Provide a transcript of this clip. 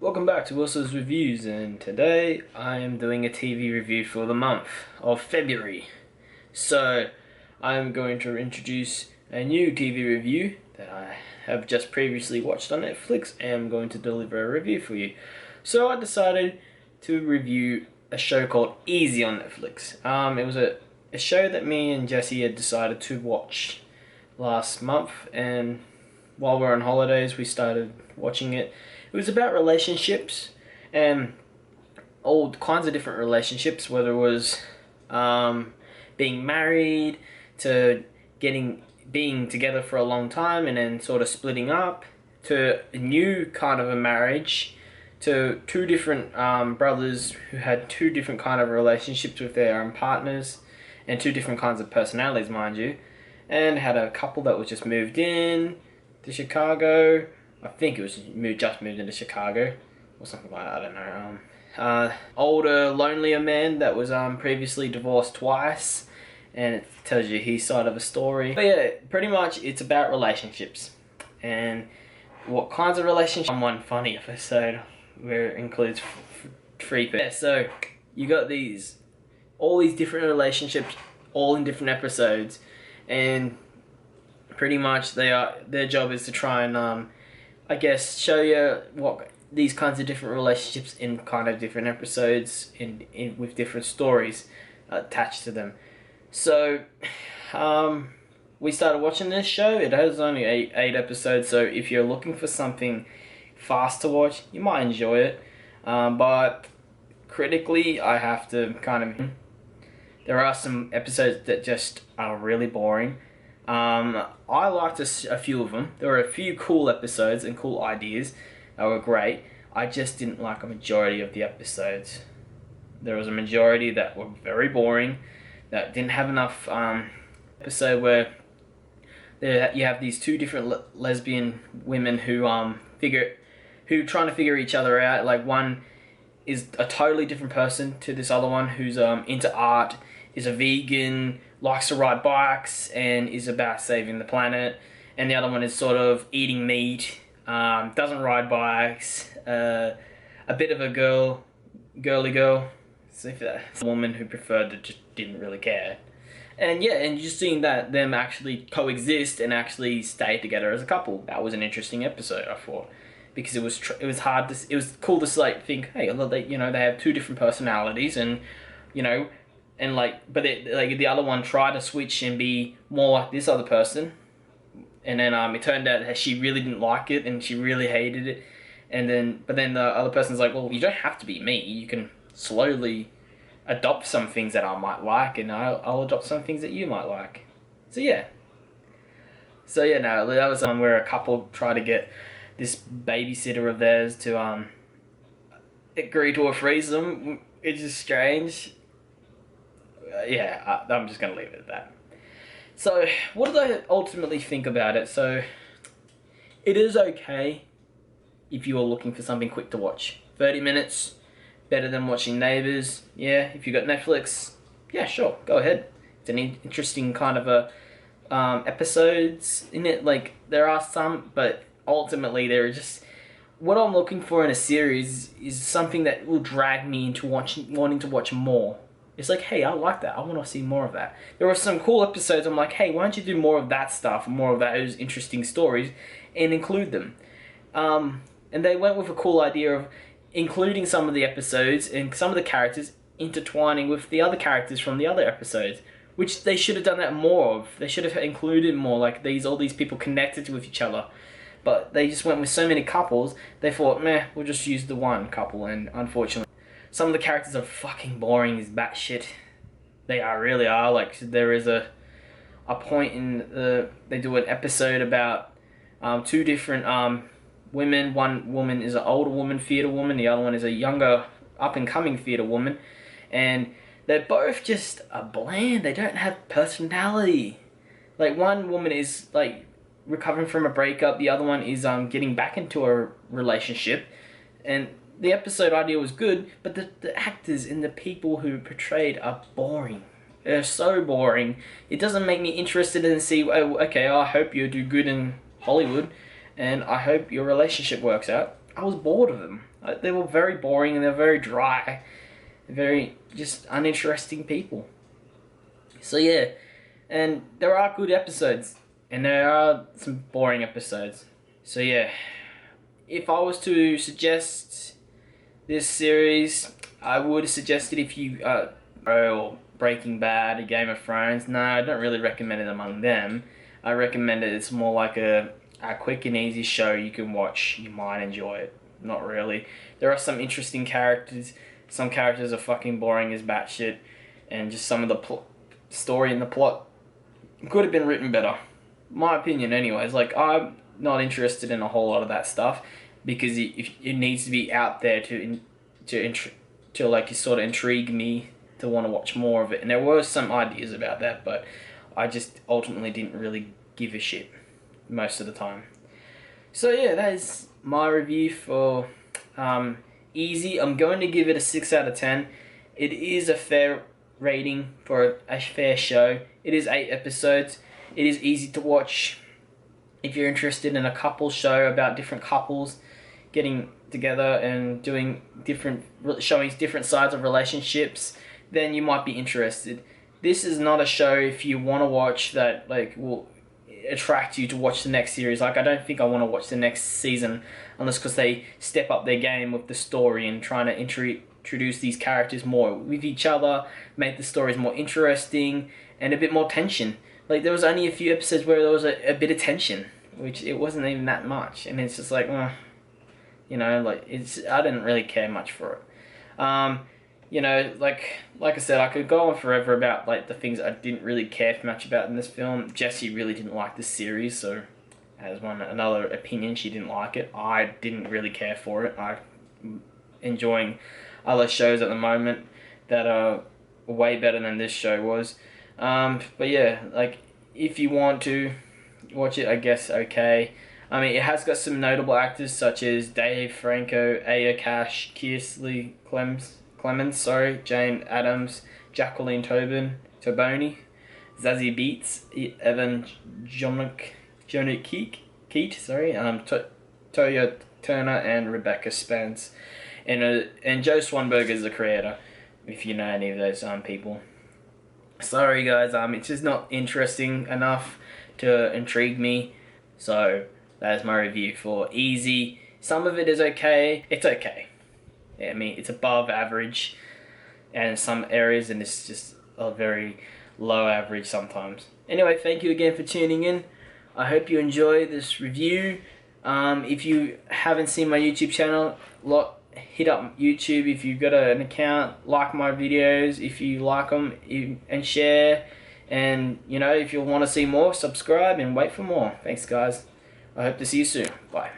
Welcome back to Wilson's Reviews, and today I am doing a TV review for the month of February. So, I'm going to introduce a new TV review that I have just previously watched on Netflix and I'm going to deliver a review for you. So, I decided to review a show called Easy on Netflix. It was a show that me and Jesse had decided to watch last month, and while we were on holidays, we started watching it. It was about relationships and all kinds of different relationships, whether it was being married to being together for a long time and then sort of splitting up, to a new kind of a marriage, to two different brothers who had two different kind of relationships with their partners and two different kinds of personalities, mind you, and had a couple that was just moved in to Chicago. I think it was just moved into Chicago or something like that. I don't know. Older, lonelier man that was previously divorced twice, and it tells you his side of a story. But yeah, pretty much it's about relationships and what kinds of relationships. One funny episode where it includes three people. Yeah, so you got all these different relationships, all in different episodes, and pretty much their job is to try and I guess show you what these kinds of different relationships in kind of different episodes in with different stories attached to them. So we started watching this show. It has only eight episodes, so if you're looking for something fast to watch, you might enjoy it. But critically, I have to there are some episodes that just are really boring. I liked a few of them. There were a few cool episodes and cool ideas that were great. I just didn't like a majority of the episodes. There was a majority that were very boring, that didn't have enough episode where you have these two different lesbian women who trying to figure each other out. Like, one is a totally different person to this other one who's into art, is a vegan, likes to ride bikes, and is about saving the planet. And the other one is sort of eating meat, doesn't ride bikes, a bit of a girly girl. So if that's a woman who preferred to just didn't really care. And yeah, and just seeing them actually coexist and actually stay together as a couple, that was an interesting episode, I thought, because it was cool to think, hey, they have two different personalities, and but the other one tried to switch and be more like this other person, and then it turned out that she really didn't like it and she really hated it, but then the other person's like, well, you don't have to be me. You can slowly adopt some things that I might like, and I'll adopt some things that you might like. So yeah. No, that was where a couple tried to get this babysitter of theirs to agree to a threesome. It's just strange. I'm just going to leave it at that. So, what did I ultimately think about it? So, it is okay if you are looking for something quick to watch. 30 minutes, better than watching Neighbours. Yeah, if you got Netflix, yeah, sure, go ahead. It's an interesting kind of episodes in it. Like, there are some, but ultimately they're just... What I'm looking for in a series is something that will drag me into wanting to watch more. It's like, hey, I like that. I want to see more of that. There were some cool episodes. I'm like, hey, why don't you do more of that stuff, more of those interesting stories, and include them? And they went with a cool idea of including some of the episodes and some of the characters intertwining with the other characters from the other episodes, which they should have done that more of. They should have included more, like all these people connected with each other. But they just went with so many couples, they thought, meh, we'll just use the one couple, and unfortunately, some of the characters are fucking boring as batshit. They really are. Like, there is a point in they do an episode about two different women. One woman is an older woman, theatre woman. The other one is a younger, up-and-coming theatre woman. And they're both just bland. They don't have personality. Like, one woman is, like, recovering from a breakup. The other one is getting back into a relationship. And the episode idea was good, but the actors and the people who portrayed are boring. They're so boring. It doesn't make me interested in see, oh, okay, I hope you do good in Hollywood, and I hope your relationship works out. I was bored of them. They were very boring and they're very dry, very just uninteresting people. So yeah, and there are good episodes, and there are some boring episodes. So yeah, if I was to suggest this series, I would suggest it if you or Breaking Bad, or Game of Thrones. No, I don't really recommend it among them. I recommend it. It's more like a quick and easy show you can watch. You might enjoy it. Not really. There are some interesting characters. Some characters are fucking boring as batshit, and just some of the story and the plot could have been written better. My opinion, anyways. Like, I'm not interested in a whole lot of that stuff because it needs to be out there to like sort of intrigue me to want to watch more of it. And there were some ideas about that, but I just ultimately didn't really give a shit most of the time. So yeah, that is my review for Easy. I'm going to give it a 6 out of 10. It is a fair rating for a fair show. It is 8 episodes. It is easy to watch if you're interested in a couple show about different couples getting together and doing showing different sides of relationships. Then you might be interested. This is not a show if you want to watch that like will attract you to watch the next series. Like, I don't think I want to watch the next season unless because they step up their game with the story and trying to introduce these characters more with each other, make the stories more interesting and a bit more tension. Like, there was only a few episodes where there was a bit of tension, which it wasn't even that much, and it's just like, you know, like I didn't really care much for it. You know, like I said, I could go on forever about like the things I didn't really care much about in this film. Jessie really didn't like this series, so as another opinion, she didn't like it. I didn't really care for it. I'm enjoying other shows at the moment that are way better than this show was. But yeah, like if you want to watch it, I guess okay. I mean, it has got some notable actors such as Dave Franco, Aya Cash, Kiesley Clemens, Jane Addams, Jacqueline Toboni, Zazie Beetz, Evan Jonah Keat, Toya Turner, and Rebecca Spence, and Joe Swanberg is the creator. If you know any of those people. Sorry guys, it's just not interesting enough to intrigue me. So that is my review for Easy. Some of it is okay. It's okay. I mean, it's above average in some areas, and it's just a very low average sometimes. Anyway, thank you again for tuning in. I hope you enjoy this review. If you haven't seen my YouTube channel, hit up YouTube if you've got an account. Like my videos if you like them, and share. And you know, if you want to see more, subscribe and wait for more. Thanks guys. I hope to see you soon. Bye.